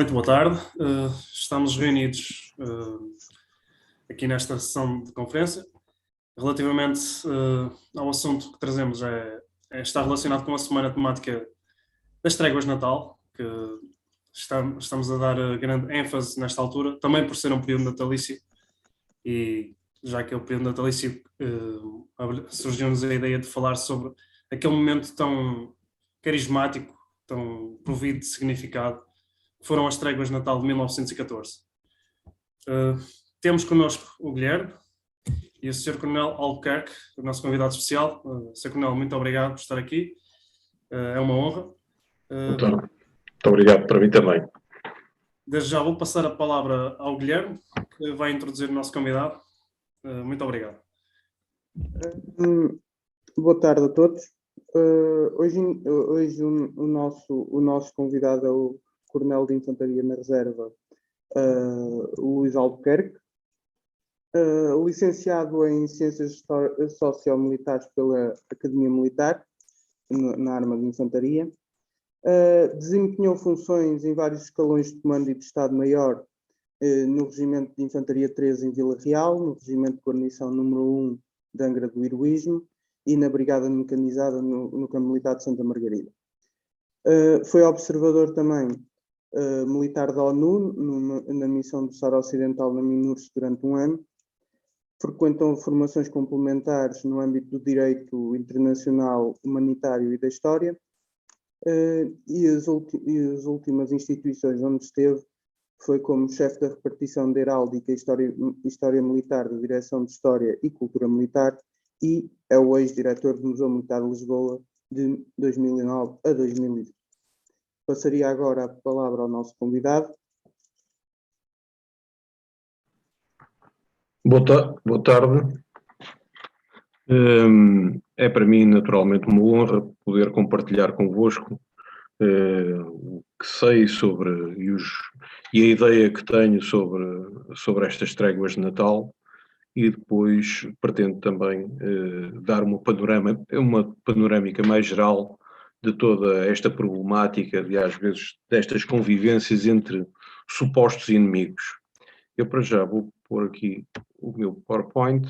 Muito boa tarde. Estamos reunidos aqui nesta sessão de conferência. Relativamente ao assunto que trazemos, está relacionado com a semana temática das tréguas de Natal, que estamos a dar grande ênfase nesta altura, também por ser um período natalício, e já que é o período natalício, surgiu-nos a ideia de falar sobre aquele momento tão carismático, tão provido de significado, foram as tréguas de Natal de 1914. Temos connosco o Guilherme e o Sr. Coronel Albuquerque, o nosso convidado especial. Sr. Coronel, muito obrigado por estar aqui. É uma honra. Muito obrigado para mim também. Desde já vou passar a palavra ao Guilherme, que vai introduzir o nosso convidado. Muito obrigado. Boa tarde a todos. Hoje o nosso convidado é o Coronel de Infantaria na Reserva, Luís Albuquerque, licenciado em Ciências Sociomilitares pela Academia Militar, na Arma de Infantaria. Desempenhou funções em vários escalões de comando e de Estado-Maior no Regimento de Infantaria 13 em Vila Real, no Regimento de Guarnição número 1 de Angra do Heroísmo e na Brigada Mecanizada no Campo Militar de Santa Margarida. Foi observador também militar da ONU na missão do Saara Ocidental na MINURSO durante um ano. Frequentou formações complementares no âmbito do direito internacional, humanitário e da história. E as últimas instituições onde esteve foi como chefe da repartição de Heráldica e História Militar da Direção de História e Cultura Militar e é o ex-diretor do Museu Militar de Lisboa de 2009 a 2020. Passaria agora a palavra ao nosso convidado. Boa tarde. É para mim, naturalmente, uma honra poder compartilhar convosco o que sei sobre e a ideia que tenho sobre estas tréguas de Natal e depois pretendo também dar uma panorâmica mais geral de toda esta problemática de, às vezes, destas convivências entre supostos inimigos. Eu, para já, vou pôr aqui o meu PowerPoint.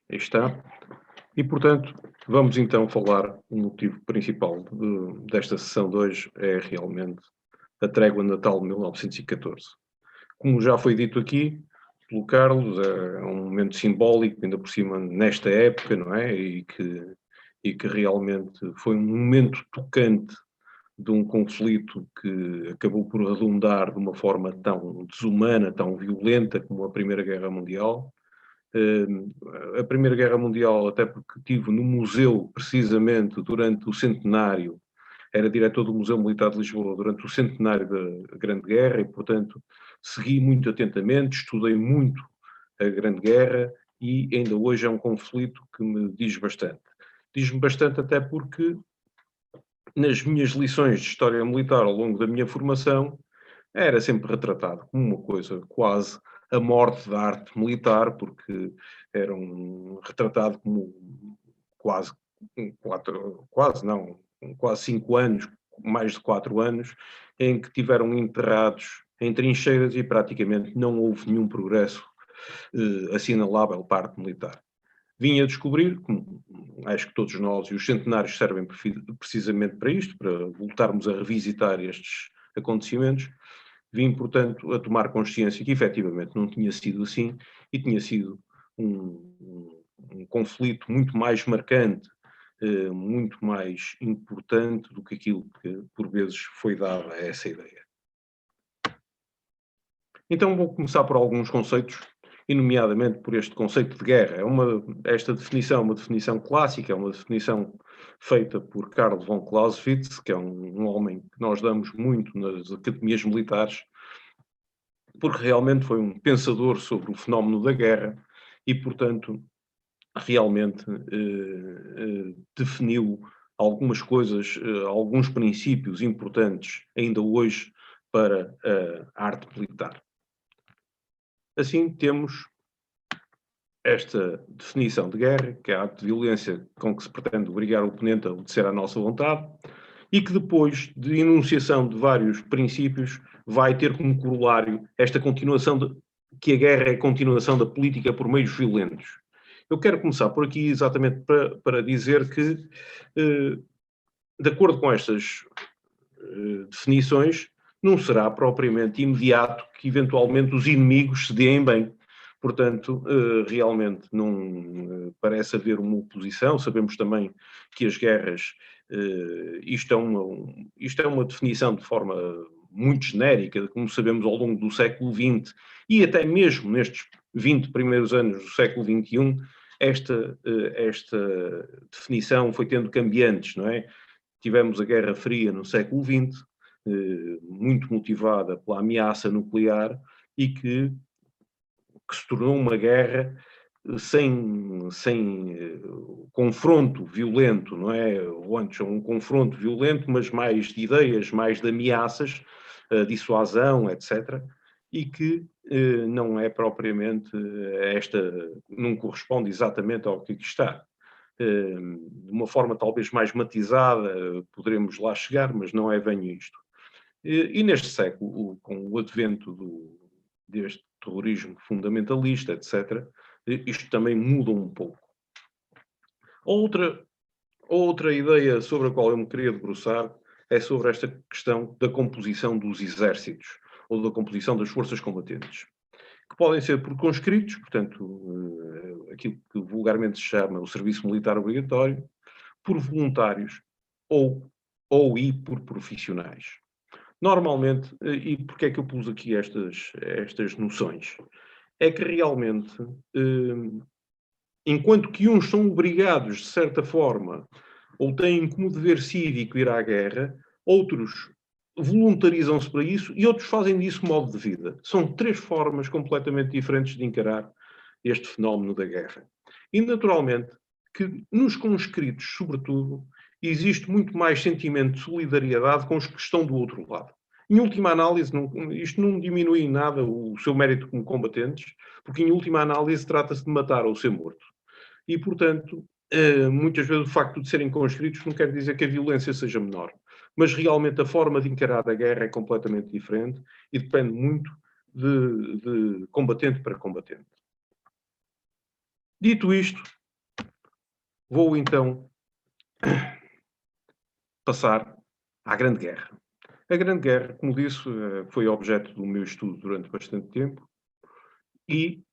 Aí está. E, portanto, vamos então falar, o motivo principal desta sessão de hoje é realmente a trégua de Natal de 1914. Como já foi dito aqui pelo Carlos, é um momento simbólico, ainda por cima nesta época, não é? E que realmente foi um momento tocante de um conflito que acabou por redundar de uma forma tão desumana, tão violenta como a Primeira Guerra Mundial. A Primeira Guerra Mundial, até porque estive no museu, precisamente, durante o centenário, era diretor do Museu Militar de Lisboa durante o centenário da Grande Guerra e, portanto, segui muito atentamente, estudei muito a Grande Guerra e ainda hoje é um conflito que me diz bastante. Diz-me bastante até porque nas minhas lições de História Militar ao longo da minha formação era sempre retratado como uma coisa quase a morte da arte militar, porque era retratado como quase 5 anos, mais de 4 anos, em que tiveram enterrados em trincheiras e praticamente não houve nenhum progresso assinalável para a arte militar. Vim a descobrir, como acho que todos nós, e os centenários servem precisamente para isto, para voltarmos a revisitar estes acontecimentos, vim, portanto, a tomar consciência que efetivamente não tinha sido assim e tinha sido um conflito muito mais marcante, muito mais importante do que aquilo que por vezes foi dado a essa ideia. Então vou começar por alguns conceitos, e nomeadamente por este conceito de guerra. Esta definição é uma definição clássica, é uma definição feita por Karl von Clausewitz, que é um homem que nós damos muito nas academias militares, porque realmente foi um pensador sobre o fenómeno da guerra e, portanto, realmente definiu algumas coisas, alguns princípios importantes ainda hoje para a arte militar. Assim, temos esta definição de guerra, que é ato de violência com que se pretende obrigar o oponente a obedecer à nossa vontade, e que depois de enunciação de vários princípios vai ter como corolário esta continuação que a guerra é a continuação da política por meios violentos. Eu quero começar por aqui exatamente para dizer que, de acordo com estas definições, não será propriamente imediato que eventualmente os inimigos se deem bem. Portanto, realmente não parece haver uma oposição. Sabemos também que as guerras, isto é uma definição de forma muito genérica, como sabemos ao longo do século XX e até mesmo nestes 20 primeiros anos do século XXI, esta definição foi tendo cambiantes, não é? Tivemos a Guerra Fria no século XX, muito motivada pela ameaça nuclear e que se tornou uma guerra sem confronto violento, não é? Ou antes, um confronto violento, mas mais de ideias, mais de ameaças, dissuasão, etc. E que não é propriamente não corresponde exatamente ao que aqui está. De uma forma talvez mais matizada, poderemos lá chegar, mas não é bem isto. E neste século, com o advento deste terrorismo fundamentalista, etc., isto também muda um pouco. Outra ideia sobre a qual eu me queria debruçar é sobre esta questão da composição dos exércitos, ou da composição das forças combatentes, que podem ser por conscritos, portanto, aquilo que vulgarmente se chama o serviço militar obrigatório, por voluntários ou por profissionais. Normalmente, e porque é que eu pus aqui estas noções? É que realmente, enquanto que uns são obrigados, de certa forma, ou têm como dever cívico ir à guerra, outros voluntarizam-se para isso e outros fazem disso modo de vida. São três formas completamente diferentes de encarar este fenómeno da guerra. E, naturalmente, que nos conscritos, sobretudo, existe muito mais sentimento de solidariedade com os que estão do outro lado. Em última análise, isto não diminui em nada o seu mérito como combatentes, porque em última análise trata-se de matar ou ser morto. E, portanto, muitas vezes o facto de serem conscritos não quer dizer que a violência seja menor. Mas realmente a forma de encarar a guerra é completamente diferente e depende muito de combatente para combatente. Dito isto, vou então passar à Grande Guerra. A Grande Guerra, como disse, foi objeto do meu estudo durante bastante tempo e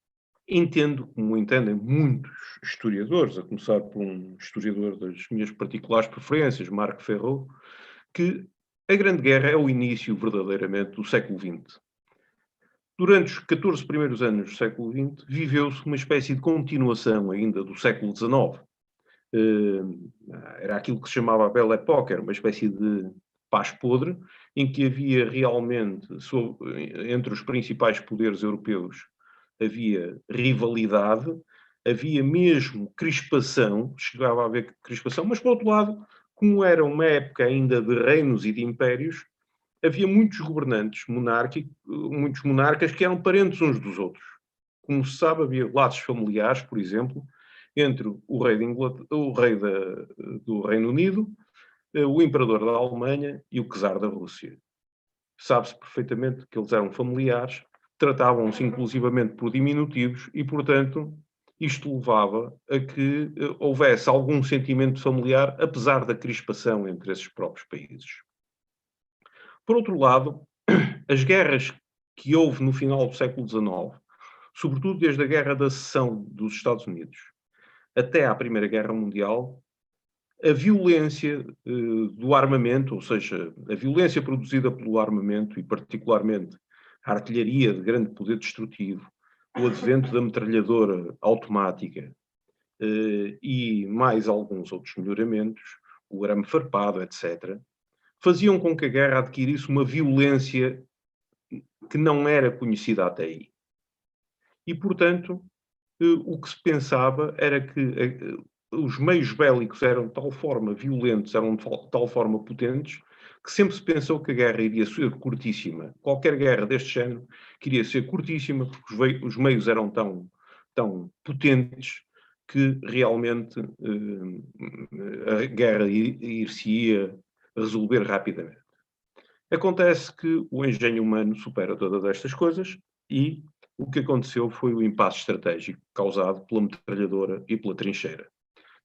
entendo, como entendem muitos historiadores, a começar por um historiador das minhas particulares preferências, Marc Ferro, que a Grande Guerra é o início verdadeiramente do século XX. Durante os 14 primeiros anos do século XX, viveu-se uma espécie de continuação ainda do século XIX. Era aquilo que se chamava a Belle Époque, era uma espécie de paz podre, em que havia realmente, entre os principais poderes europeus, havia rivalidade, havia mesmo crispação, chegava a haver crispação, mas por outro lado, como era uma época ainda de reinos e de impérios, havia muitos governantes muitos monarcas que eram parentes uns dos outros. Como se sabe, havia laços familiares, por exemplo, entre o rei do Reino Unido, o imperador da Alemanha e o czar da Rússia. Sabe-se perfeitamente que eles eram familiares, tratavam-se inclusivamente por diminutivos e, portanto, isto levava a que houvesse algum sentimento familiar, apesar da crispação entre esses próprios países. Por outro lado, as guerras que houve no final do século XIX, sobretudo desde a Guerra da Secessão dos Estados Unidos até à Primeira Guerra Mundial, a violência do armamento, ou seja, a violência produzida pelo armamento e particularmente a artilharia de grande poder destrutivo, o advento da metralhadora automática e mais alguns outros melhoramentos, o arame farpado, etc., faziam com que a guerra adquirisse uma violência que não era conhecida até aí. E, portanto, o que se pensava era que os meios bélicos eram de tal forma violentos, eram de tal forma potentes, que sempre se pensou que a guerra iria ser curtíssima. Qualquer guerra deste género queria ser curtíssima, porque os meios eram tão tão potentes que realmente a guerra ir-se-ia resolver rapidamente. Acontece que o engenho humano supera todas estas coisas e o que aconteceu foi o impasse estratégico causado pela metralhadora e pela trincheira.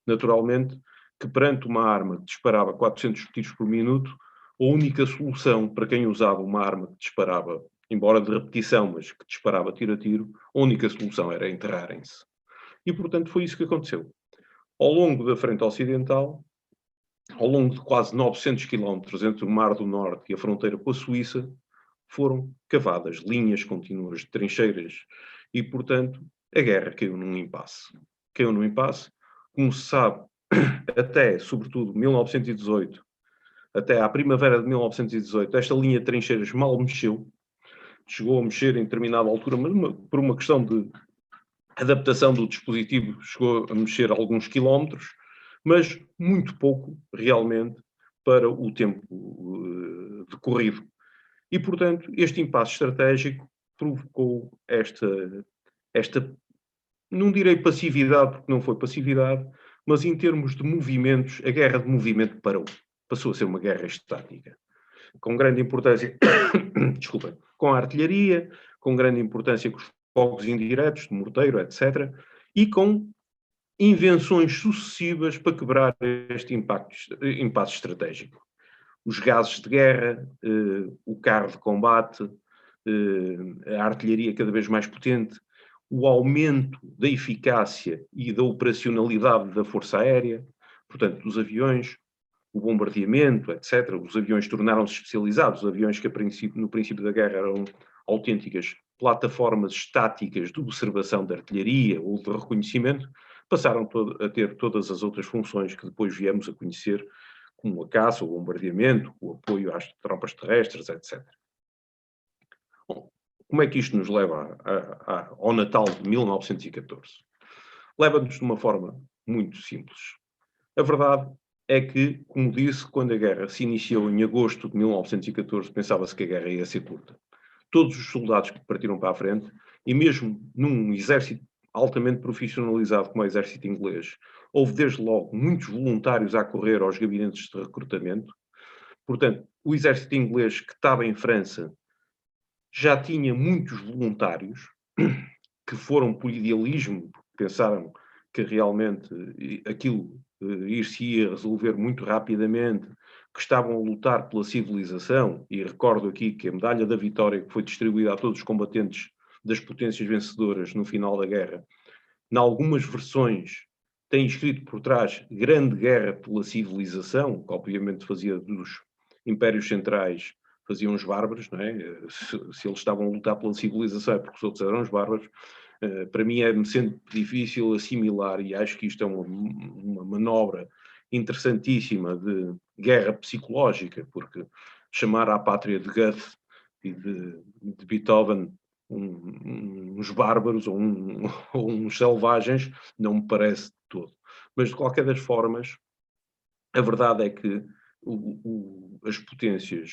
Naturalmente que perante uma arma que disparava 400 tiros por minuto, a única solução para quem usava uma arma que disparava, embora de repetição, mas que disparava tiro a tiro, a única solução era enterrarem-se. E, portanto, foi isso que aconteceu. Ao longo da frente ocidental, ao longo de quase 900 quilómetros entre o Mar do Norte e a fronteira com a Suíça, foram cavadas linhas contínuas de trincheiras e, portanto, a guerra caiu num impasse. Caiu num impasse, como se sabe, até, sobretudo, 1918, até à primavera de 1918, esta linha de trincheiras mal mexeu, chegou a mexer em determinada altura, mas por uma questão de adaptação do dispositivo, chegou a mexer alguns quilómetros, mas muito pouco, realmente, para o tempo decorrido. E, portanto, este impasse estratégico provocou esta, não direi passividade, porque não foi passividade, mas em termos de movimentos, a guerra de movimento parou. Passou a ser uma guerra estática. Com grande importância, desculpem, com a artilharia, com grande importância com os fogos indiretos, de morteiro, etc. E com invenções sucessivas para quebrar este impasse estratégico. Os gases de guerra, o carro de combate, a artilharia cada vez mais potente, o aumento da eficácia e da operacionalidade da força aérea, portanto, dos aviões, o bombardeamento, etc. Os aviões tornaram-se especializados, os aviões que no princípio da guerra eram autênticas plataformas estáticas de observação de artilharia ou de reconhecimento, passaram a ter todas as outras funções que depois viemos a conhecer, como a caça, o bombardeamento, o apoio às tropas terrestres, etc. Bom, como é que isto nos leva ao Natal de 1914? Leva-nos de uma forma muito simples. A verdade é que, como disse, quando a guerra se iniciou em agosto de 1914, pensava-se que a guerra ia ser curta. Todos os soldados que partiram para a frente, e mesmo num exército altamente profissionalizado como é o exército inglês, houve desde logo muitos voluntários a correr aos gabinetes de recrutamento. Portanto, o exército inglês que estava em França já tinha muitos voluntários que foram por idealismo, pensaram que realmente aquilo ir-se-ia resolver muito rapidamente, que estavam a lutar pela civilização, e recordo aqui que a medalha da vitória que foi distribuída a todos os combatentes das potências vencedoras no final da guerra, em algumas versões tem escrito por trás Grande Guerra pela Civilização, que obviamente fazia dos impérios centrais, faziam os bárbaros, não é? Se eles estavam a lutar pela civilização é porque os outros eram os bárbaros. Para mim é-me sempre difícil assimilar, e acho que isto é uma manobra interessantíssima de guerra psicológica, porque chamar à pátria de Goethe e de Beethoven uns bárbaros ou uns selvagens não me parece de todo. Mas, de qualquer das formas, a verdade é que as potências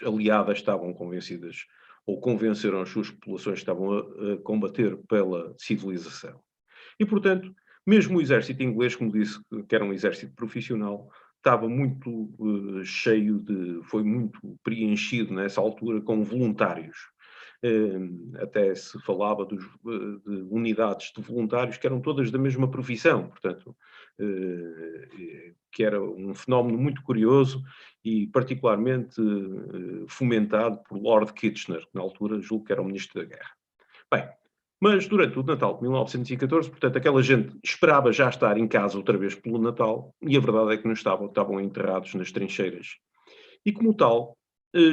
aliadas estavam convencidas ou convenceram as suas populações que estavam a combater pela civilização. E, portanto, mesmo o exército inglês, como disse, que era um exército profissional, estava muito foi muito preenchido nessa altura com voluntários. Até se falava de unidades de voluntários que eram todas da mesma profissão, portanto, que era um fenómeno muito curioso e particularmente fomentado por Lord Kitchener, que na altura julgo que era o Ministro da Guerra. Bem, mas durante o Natal de 1914, portanto, aquela gente esperava já estar em casa outra vez pelo Natal, e a verdade é que não estavam enterrados nas trincheiras. E como tal,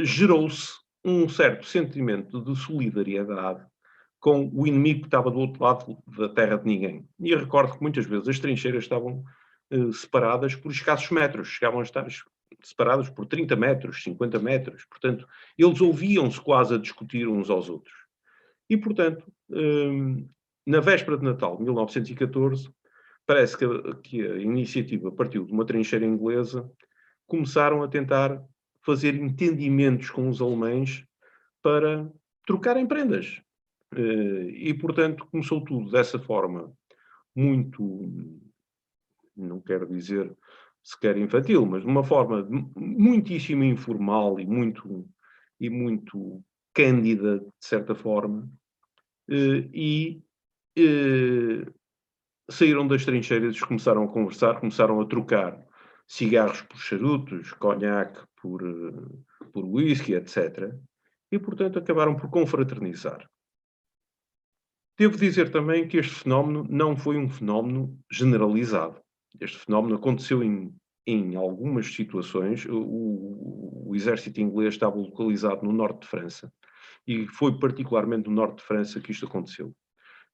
gerou-se um certo sentimento de solidariedade com o inimigo que estava do outro lado da terra de ninguém. E eu recordo que muitas vezes as trincheiras estavam separadas por escassos metros, chegavam a estar separadas por 30 metros, 50 metros, portanto, eles ouviam-se quase a discutir uns aos outros. E, portanto, na véspera de Natal de 1914, parece que a iniciativa partiu de uma trincheira inglesa, começaram a tentar fazer entendimentos com os alemães para trocarem prendas. E, portanto, começou tudo dessa forma muito, não quero dizer sequer infantil, mas de uma forma muitíssimo informal e muito cândida, de certa forma, e saíram das trincheiras e começaram a conversar, começaram a trocar cigarros por charutos, conhaque por whisky, etc. E, portanto, acabaram por confraternizar. Devo dizer também que este fenómeno não foi um fenómeno generalizado. Este fenómeno aconteceu em algumas situações. O exército inglês estava localizado no norte de França e foi particularmente no norte de França que isto aconteceu.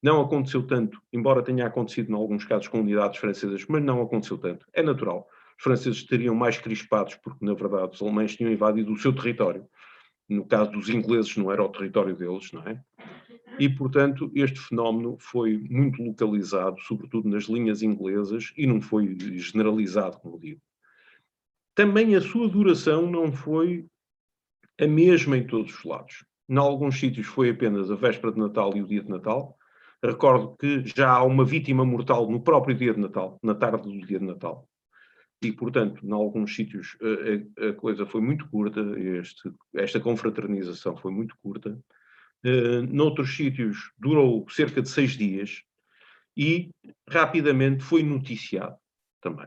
Não aconteceu tanto, embora tenha acontecido em alguns casos com unidades francesas, mas não aconteceu tanto. É natural. Os franceses estariam mais crispados porque, na verdade, os alemães tinham invadido o seu território. No caso dos ingleses, não era o território deles, não é? E, portanto, este fenómeno foi muito localizado, sobretudo nas linhas inglesas, e não foi generalizado, como digo. Também a sua duração não foi a mesma em todos os lados. Em alguns sítios foi apenas a véspera de Natal e o dia de Natal. Recordo que já há uma vítima mortal no próprio dia de Natal, na tarde do dia de Natal. E, portanto, em alguns sítios a coisa foi muito curta, esta confraternização foi muito curta. Noutros sítios durou cerca de 6 dias e rapidamente foi noticiado também.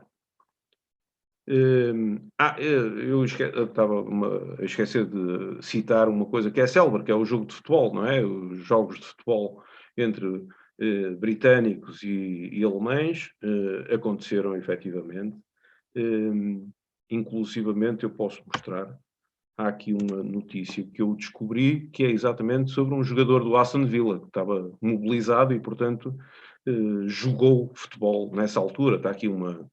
Eu estava a esquecer de citar uma coisa que é célebre, que é o jogo de futebol, não é? Os jogos de futebol entre britânicos e alemães aconteceram efetivamente. Inclusivamente, eu posso mostrar, há aqui uma notícia que eu descobri, que é exatamente sobre um jogador do Aston Villa, que estava mobilizado e, portanto, jogou futebol nessa altura. Está aqui uma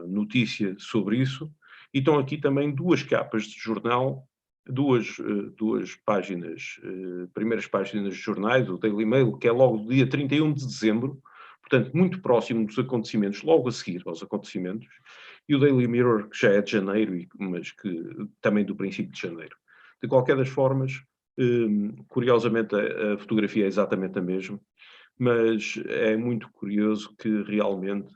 notícia sobre isso. E estão aqui também duas capas de jornal, duas páginas, primeiras páginas de jornais, o Daily Mail, que é logo do dia 31 de dezembro, portanto, muito próximo dos acontecimentos, logo a seguir aos acontecimentos, e o Daily Mirror, que já é de janeiro, mas que também do princípio de janeiro. De qualquer das formas, curiosamente, a fotografia é exatamente a mesma, mas é muito curioso que realmente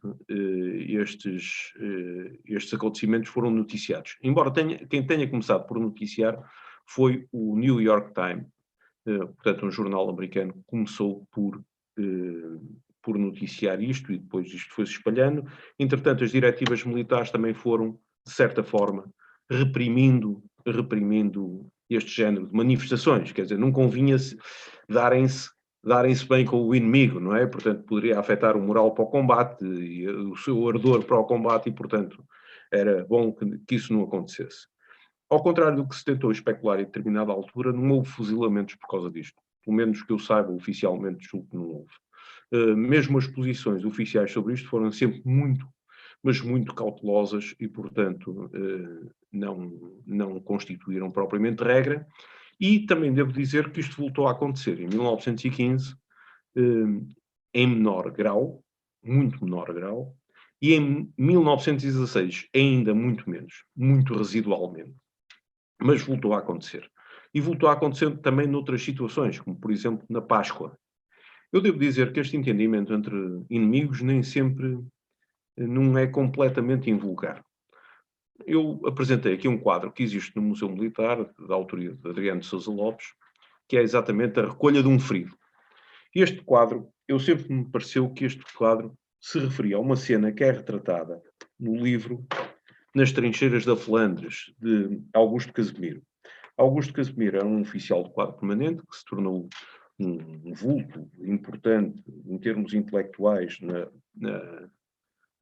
estes acontecimentos foram noticiados. Embora quem tenha começado por noticiar foi o New York Times, portanto um jornal americano que começou por noticiar isto e depois isto foi-se espalhando. Entretanto, as diretivas militares também foram, de certa forma, reprimindo este género de manifestações. Quer dizer, não convinha darem-se bem com o inimigo, não é? Portanto, poderia afetar o moral para o combate e o seu ardor para o combate e, portanto, era bom que isso não acontecesse. Ao contrário do que se tentou especular em determinada altura, não houve fuzilamentos por causa disto. Pelo menos que eu saiba, oficialmente, julgo que não houve. Mesmo as posições oficiais sobre isto foram sempre muito, mas muito cautelosas e, portanto, não constituíram propriamente regra. E também devo dizer que isto voltou a acontecer em 1915, em menor grau, muito menor grau, e em 1916 ainda muito menos, muito residualmente. Mas voltou a acontecer. E voltou a acontecer também noutras situações, como por exemplo na Páscoa. Eu devo dizer que este entendimento entre inimigos nem sempre não é completamente invulgar. Eu apresentei aqui um quadro que existe no Museu Militar, da autoria de Adriano de Sousa Lopes, que é exatamente a recolha de um ferido. Este quadro, eu sempre me pareceu que este quadro se referia a uma cena que é retratada no livro Nas Trincheiras da Flandres, de Augusto Casimiro. Augusto Casimiro era um oficial de quadro permanente que se tornou um vulto importante em termos intelectuais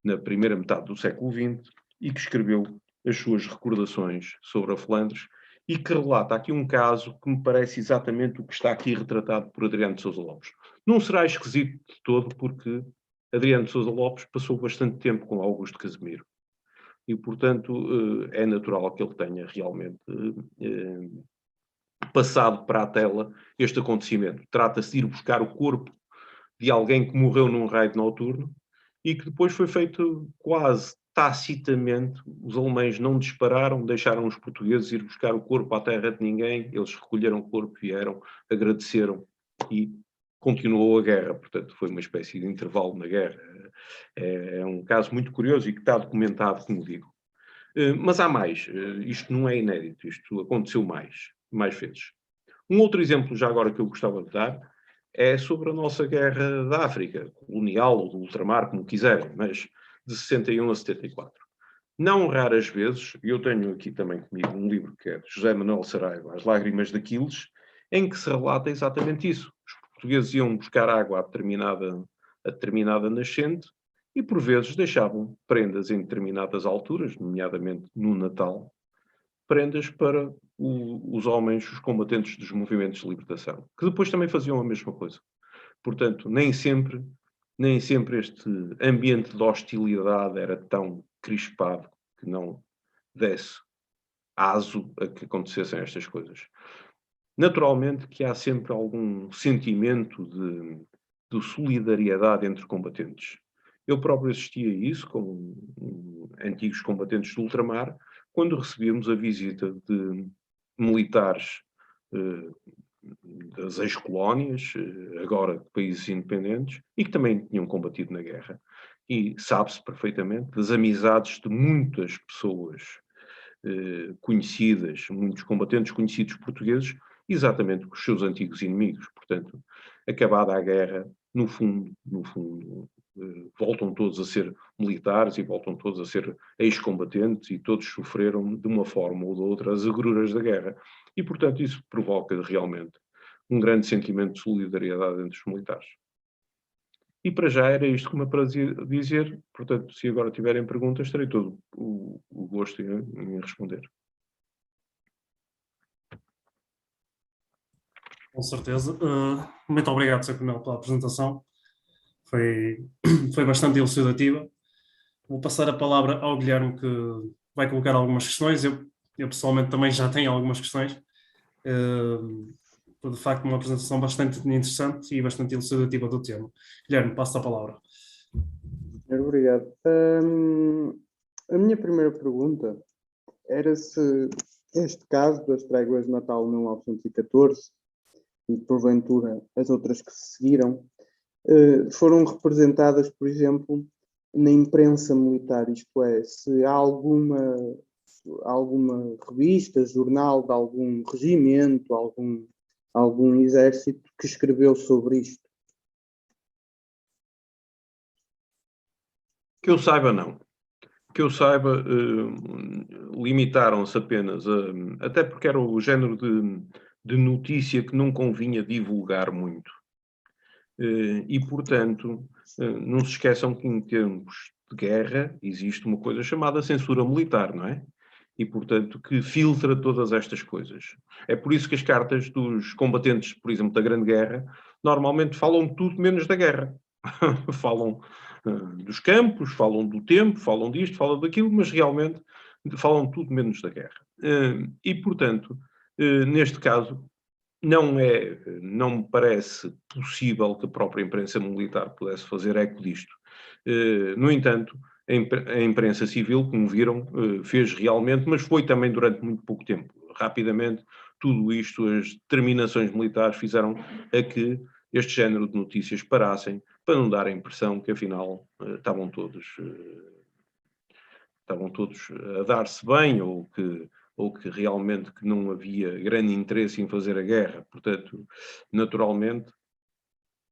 na primeira metade do século XX e que escreveu as suas recordações sobre a Flandres e que relata aqui um caso que me parece exatamente o que está aqui retratado por Adriano de Sousa Lopes. Não será esquisito de todo porque Adriano de Sousa Lopes passou bastante tempo com Augusto Casimiro e, portanto, é natural que ele tenha realmente passado para a tela este acontecimento. Trata-se de ir buscar o corpo de alguém que morreu num raid noturno e que depois foi feito quase tacitamente. Os alemães não dispararam, deixaram os portugueses ir buscar o corpo à terra de ninguém, eles recolheram o corpo, vieram, agradeceram e continuou a guerra. Portanto, foi uma espécie de intervalo na guerra. É um caso muito curioso e que está documentado, como digo. Mas há mais. Isto não é inédito. Isto aconteceu mais vezes. Um outro exemplo, já agora, que eu gostava de dar, é sobre a nossa guerra da África, colonial ou do ultramar, como quiserem, mas de 61 a 74. Não raras vezes, e eu tenho aqui também comigo um livro que é de José Manuel Saraiva, As Lágrimas de Aquiles, em que se relata exatamente isso. Os portugueses iam buscar água a determinada nascente e, por vezes, deixavam prendas em determinadas alturas, nomeadamente no Natal, prendas para os homens, os combatentes dos movimentos de libertação, que depois também faziam a mesma coisa. Portanto, nem sempre este ambiente de hostilidade era tão crispado que não desse aso a que acontecessem estas coisas. Naturalmente que há sempre algum sentimento de solidariedade entre combatentes. Eu próprio assisti a isso com antigos combatentes do ultramar, quando recebíamos a visita de militares das ex-colónias, agora de países independentes, e que também tinham combatido na guerra. E sabe-se perfeitamente das amizades de muitas pessoas conhecidas, muitos combatentes conhecidos portugueses, exatamente com os seus antigos inimigos. Portanto, acabada a guerra, no fundo, voltam todos a ser militares e voltam todos a ser ex-combatentes e todos sofreram de uma forma ou de outra as agruras da guerra. E, portanto, isso provoca realmente um grande sentimento de solidariedade entre os militares. E para já era isto que me aprazia dizer. Portanto, se agora tiverem perguntas, terei todo o gosto em responder. Com certeza. Muito obrigado, Sr. Coronel, pela apresentação. Foi bastante elucidativa. Vou passar a palavra ao Guilherme, que vai colocar algumas questões. Eu pessoalmente também já tenho algumas questões. Foi de facto uma apresentação bastante interessante e bastante elucidativa do tema. Guilherme, passo a palavra. Obrigado. A minha primeira pergunta era se este caso das tréguas de Natal de 1914 e porventura as outras que se seguiram foram representadas, por exemplo, na imprensa militar, isto é, se há alguma revista, jornal de algum regimento, algum exército que escreveu sobre isto. Que eu saiba, não. Que eu saiba, limitaram-se apenas até porque era o género de notícia que não convinha divulgar muito. E, portanto, não se esqueçam que em tempos de guerra existe uma coisa chamada censura militar, não é? E, portanto, que filtra todas estas coisas. É por isso que as cartas dos combatentes, por exemplo, da Grande Guerra, normalmente falam de tudo menos da guerra. Falam dos campos, falam do tempo, falam disto, falam daquilo, mas realmente falam tudo menos da guerra. E, portanto, neste caso, não me parece possível que a própria imprensa militar pudesse fazer eco disto. No entanto, a imprensa civil, como viram, fez realmente, mas foi também durante muito pouco tempo. Rapidamente, tudo isto, as determinações militares fizeram a que este género de notícias parassem, para não dar a impressão que, afinal, estavam todos a dar-se bem, ou que realmente que não havia grande interesse em fazer a guerra. Portanto, naturalmente,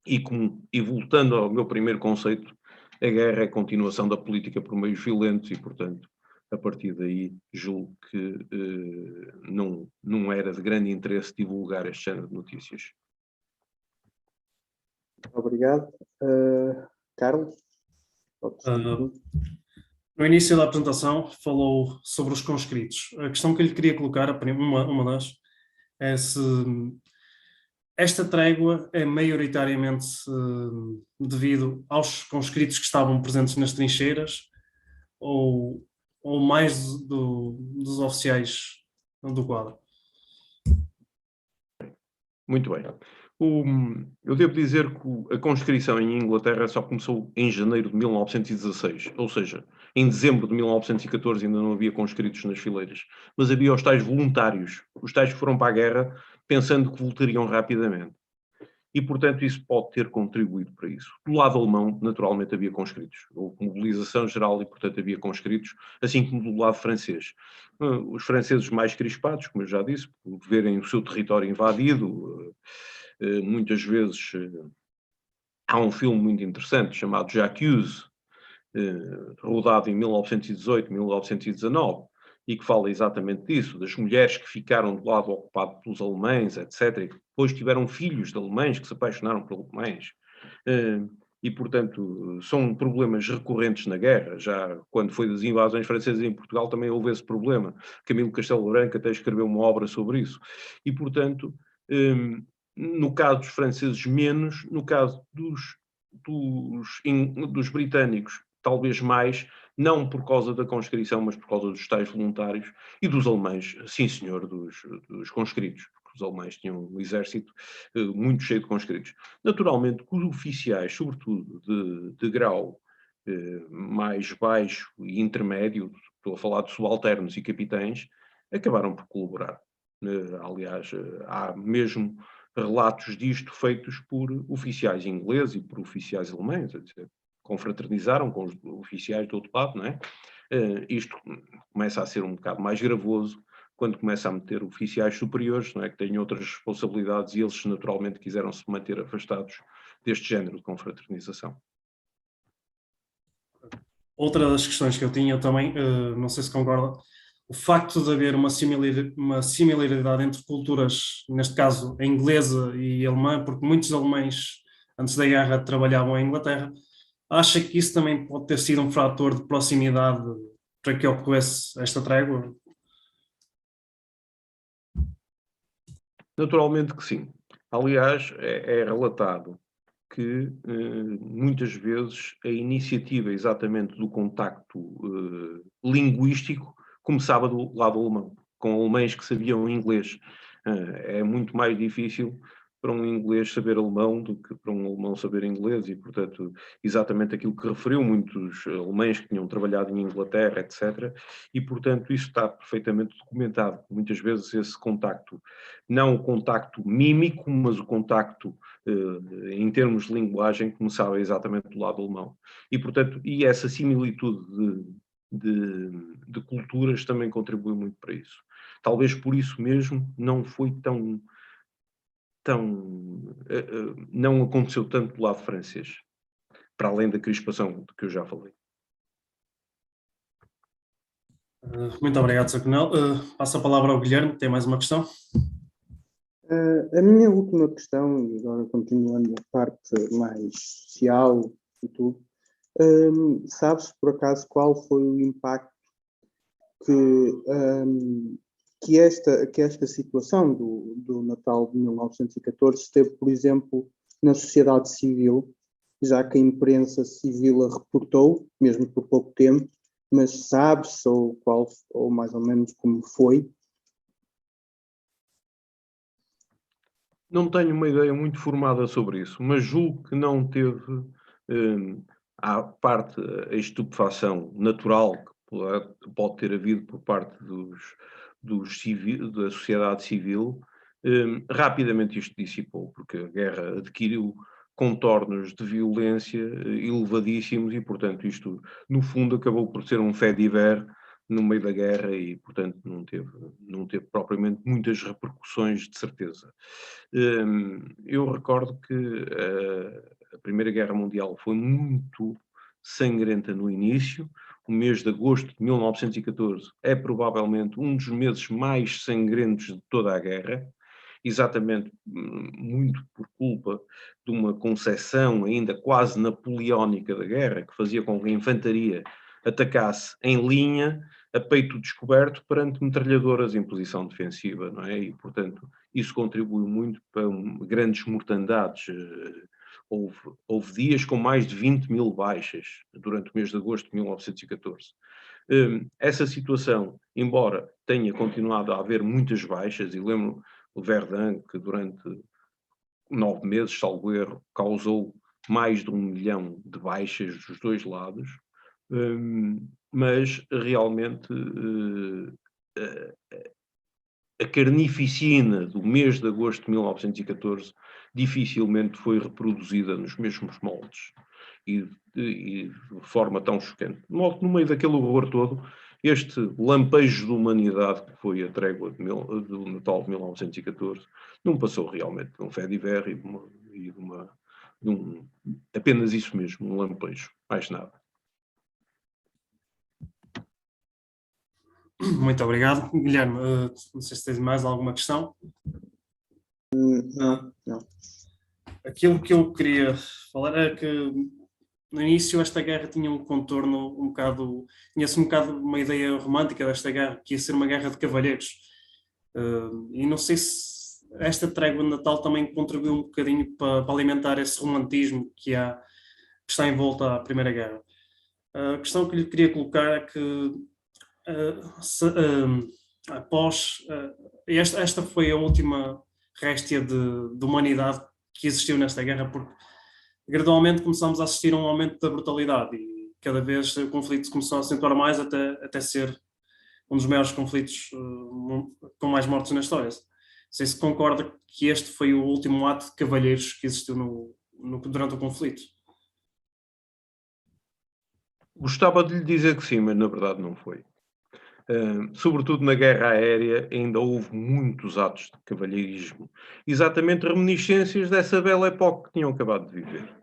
e voltando ao meu primeiro conceito, a guerra é a continuação da política por meios violentos e, portanto, a partir daí, julgo que não era de grande interesse divulgar este género de notícias. Obrigado. Carlos? No início da apresentação falou sobre os conscritos. A questão que eu lhe queria colocar, uma das, é se esta trégua é maioritariamente devido aos conscritos que estavam presentes nas trincheiras ou mais dos oficiais do quadro? Muito bem. Eu devo dizer que a conscrição em Inglaterra só começou em janeiro de 1916, ou seja, em dezembro de 1914 ainda não havia conscritos nas fileiras, mas havia os tais voluntários, os tais que foram para a guerra pensando que voltariam rapidamente. e, portanto, isso pode ter contribuído para isso. Do lado alemão, naturalmente, havia conscritos. Houve mobilização geral e, portanto, havia conscritos, assim como do lado francês. Os franceses mais crispados, como eu já disse, por verem o seu território invadido, muitas vezes há um filme muito interessante chamado J'accuse, rodado em 1918, 1919, e que fala exatamente disso, das mulheres que ficaram do lado ocupado pelos alemães, etc., e que depois tiveram filhos de alemães que se apaixonaram por alemães. E, portanto, são problemas recorrentes na guerra. Já quando foi das invasões francesas em Portugal também houve esse problema. Camilo Castelo Branco até escreveu uma obra sobre isso. E, portanto, no caso dos franceses menos, no caso dos britânicos talvez mais, não por causa da conscrição, mas por causa dos tais voluntários, e dos alemães, sim senhor, dos conscritos, porque os alemães tinham um exército muito cheio de conscritos. Naturalmente, os oficiais, sobretudo de grau mais baixo e intermédio, estou a falar de subalternos e capitães, acabaram por colaborar. Aliás, há mesmo relatos disto feitos por oficiais ingleses e por oficiais alemães, etc. Confraternizaram com os oficiais do outro lado, não é? Isto começa a ser um bocado mais gravoso quando começa a meter oficiais superiores, não é? Que têm outras responsabilidades e eles naturalmente quiseram se manter afastados deste género de confraternização. Outra das questões que eu tinha também, não sei se concorda, o facto de haver uma similaridade entre culturas, neste caso a inglesa e a alemã, porque muitos alemães antes da guerra trabalhavam em Inglaterra, acha que isso também pode ter sido um fator de proximidade para que ocorresse esta trégua? Naturalmente que sim. Aliás, é relatado que muitas vezes a iniciativa exatamente do contacto linguístico começava do lado alemão, com alemães que sabiam inglês. É muito mais difícil para um inglês saber alemão do que para um alemão saber inglês e, portanto, exatamente aquilo que referiu muitos alemães que tinham trabalhado em Inglaterra, etc. E, portanto, isso está perfeitamente documentado. Muitas vezes esse contacto, não o contacto mímico, mas o contacto em termos de linguagem, começava exatamente do lado alemão. E, portanto, e essa similitude de culturas também contribui muito para isso. Talvez por isso mesmo não foi não aconteceu tanto do lado francês, para além da crispação de que eu já falei. Muito obrigado, Sr. Coronel. Passo a palavra ao Guilherme, tem mais uma questão? A minha última questão, e agora continuando a parte mais social e tudo, sabe-se por acaso qual foi o impacto que esta situação do Natal de 1914 teve, por exemplo, na sociedade civil, já que a imprensa civil a reportou, mesmo por pouco tempo, mas sabe-se ou mais ou menos como foi? Não tenho uma ideia muito formada sobre isso, mas julgo que não teve, à parte a estupefação natural que pode ter havido por parte da sociedade civil, rapidamente isto dissipou, porque a guerra adquiriu contornos de violência elevadíssimos e, portanto, isto, no fundo, acabou por ser um fait divers no meio da guerra e, portanto, não teve propriamente muitas repercussões, de certeza. Eu recordo que a Primeira Guerra Mundial foi muito sangrenta no início. O mês de agosto de 1914 é provavelmente um dos meses mais sangrentos de toda a guerra, exatamente muito por culpa de uma concepção ainda quase napoleónica da guerra, que fazia com que a infantaria atacasse em linha, a peito descoberto, perante metralhadoras em posição defensiva, não é? E, portanto, isso contribuiu muito para grandes mortandades. Houve dias com mais de 20 mil baixas durante o mês de agosto de 1914. Essa situação, embora tenha continuado a haver muitas baixas, e lembro o Verdun, que durante 9 meses, salvo erro, causou mais de 1 milhão de baixas dos dois lados, mas realmente a carnificina do mês de agosto de 1914 dificilmente foi reproduzida nos mesmos moldes e de forma tão chocante. De modo que, no meio daquele horror todo, este lampejo de humanidade que foi a trégua do Natal de 1914 não passou realmente de um fait divers apenas isso mesmo, um lampejo, mais nada. Muito obrigado. Guilherme, não sei se tens mais alguma questão. Não. Aquilo que eu queria falar era que no início esta guerra tinha um contorno um bocado, tinha-se um bocado uma ideia romântica desta guerra, que ia ser uma guerra de cavalheiros. E não sei se esta trégua de Natal também contribuiu um bocadinho para alimentar esse romantismo que está em volta à Primeira Guerra. A questão que lhe queria colocar é que após esta foi a última réstia de humanidade que existiu nesta guerra, porque gradualmente começamos a assistir a um aumento da brutalidade e cada vez o conflito começou a acentuar mais até ser um dos maiores conflitos com mais mortos na história. Não sei se concorda que este foi o último ato de cavalheiros que existiu durante o conflito. Gostava de lhe dizer que sim, mas na verdade não foi. Sobretudo na guerra aérea, ainda houve muitos atos de cavalheirismo. Exatamente reminiscências dessa bela época que tinham acabado de viver.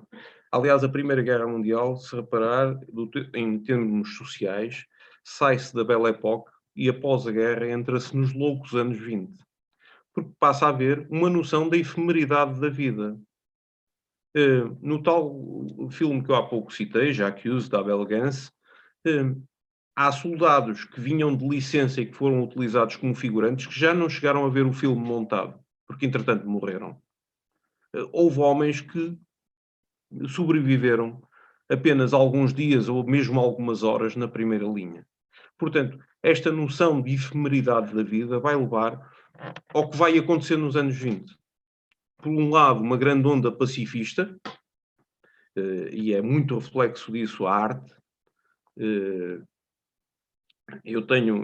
Aliás, a Primeira Guerra Mundial, se reparar, em termos sociais, sai-se da bela época e após a guerra entra-se nos loucos anos 20. Porque passa a haver uma noção da efemeridade da vida. No tal filme que eu há pouco citei, J'accuse, da Abel Gance, há soldados que vinham de licença e que foram utilizados como figurantes que já não chegaram a ver o filme montado, porque entretanto morreram. Houve homens que sobreviveram apenas alguns dias ou mesmo algumas horas na primeira linha. Portanto, esta noção de efemeridade da vida vai levar ao que vai acontecer nos anos 20. Por um lado, uma grande onda pacifista, e é muito reflexo disso a arte. Eu tenho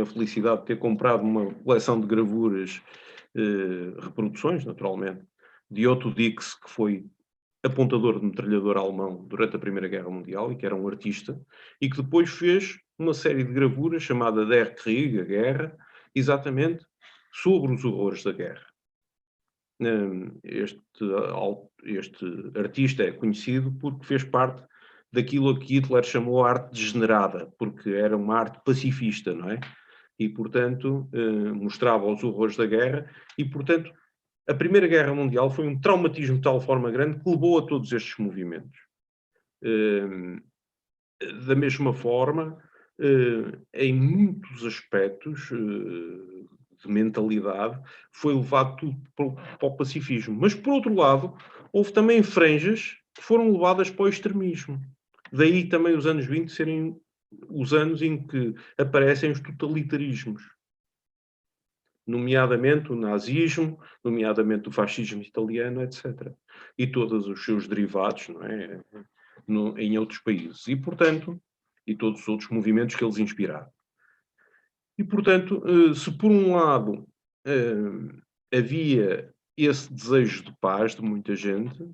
a felicidade de ter comprado uma coleção de gravuras, reproduções, naturalmente, de Otto Dix, que foi apontador de metralhadora alemão durante a Primeira Guerra Mundial e que era um artista, e que depois fez uma série de gravuras chamada Der Krieg, a Guerra, exatamente sobre os horrores da guerra. Este artista é conhecido porque fez parte daquilo que Hitler chamou a arte degenerada, porque era uma arte pacifista, não é? E, portanto, mostrava os horrores da guerra e, portanto, a Primeira Guerra Mundial foi um traumatismo de tal forma grande que levou a todos estes movimentos. Da mesma forma, em muitos aspectos de mentalidade, foi levado tudo para o pacifismo. Mas, por outro lado, houve também franjas que foram levadas para o extremismo. Daí também os anos 20 serem os anos em que aparecem os totalitarismos, nomeadamente o nazismo, nomeadamente o fascismo italiano, etc. E todos os seus derivados, não é? Em outros países. E, portanto, e todos os outros movimentos que eles inspiraram. E, portanto, se por um lado havia esse desejo de paz de muita gente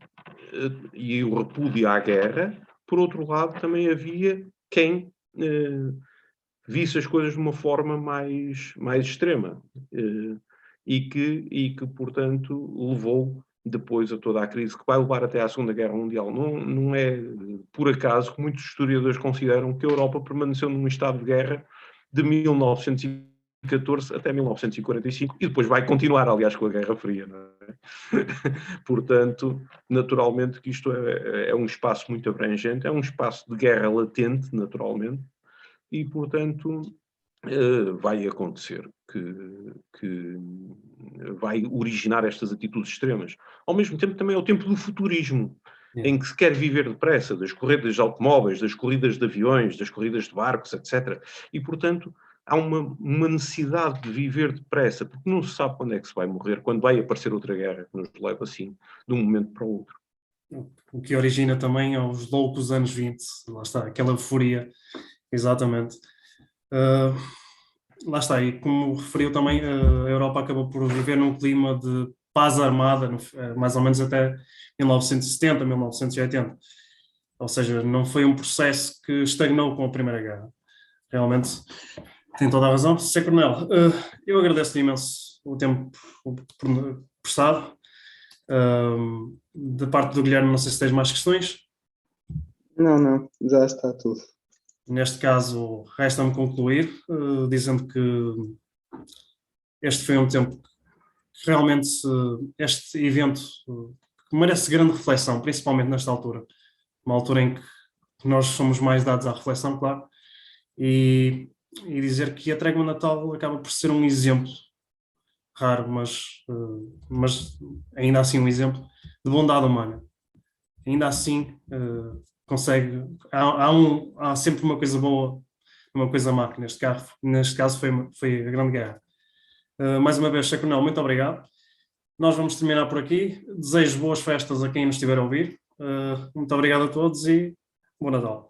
e o repúdio à guerra, por outro lado também havia quem visse as coisas de uma forma mais extrema e que, portanto, levou depois a toda a crise que vai levar até à Segunda Guerra Mundial. Não é por acaso que muitos historiadores consideram que a Europa permaneceu num estado de guerra de 1914 até 1945 e depois vai continuar, aliás, com a Guerra Fria. Não é? Portanto, naturalmente que isto é um espaço muito abrangente, é um espaço de guerra latente, naturalmente, e, portanto, vai acontecer que vai originar estas atitudes extremas. Ao mesmo tempo, também é o tempo do futurismo, em que se quer viver depressa, das corridas de automóveis, das corridas de aviões, das corridas de barcos, etc. E, portanto, há uma necessidade de viver depressa, porque não se sabe quando é que se vai morrer, quando vai aparecer outra guerra que nos leva assim, de um momento para o outro. O que origina também aos loucos anos 20, lá está, aquela euforia, exatamente. lá está, e como referiu também, a Europa acabou por viver num clima de paz armada, mais ou menos até 1970, 1980. Ou seja, não foi um processo que estagnou com a Primeira Guerra. Realmente tem toda a razão. Sr. Coronel, eu agradeço-lhe imenso o tempo prestado. Da parte do Guilherme, não sei se tens mais questões. Não, já está tudo. Neste caso, resta-me concluir, dizendo que este foi um tempo que realmente este evento merece grande reflexão, principalmente nesta altura. Uma altura em que nós somos mais dados à reflexão, claro, e dizer que a Trégua Natal acaba por ser um exemplo raro, mas ainda assim um exemplo de bondade humana. Ainda assim consegue, há sempre uma coisa boa, uma coisa má, que neste caso foi a Grande Guerra. Mais uma vez, Sr. Coronel, muito obrigado. Nós vamos terminar por aqui. Desejo boas festas a quem nos estiver a ouvir. Muito obrigado a todos e bom Natal.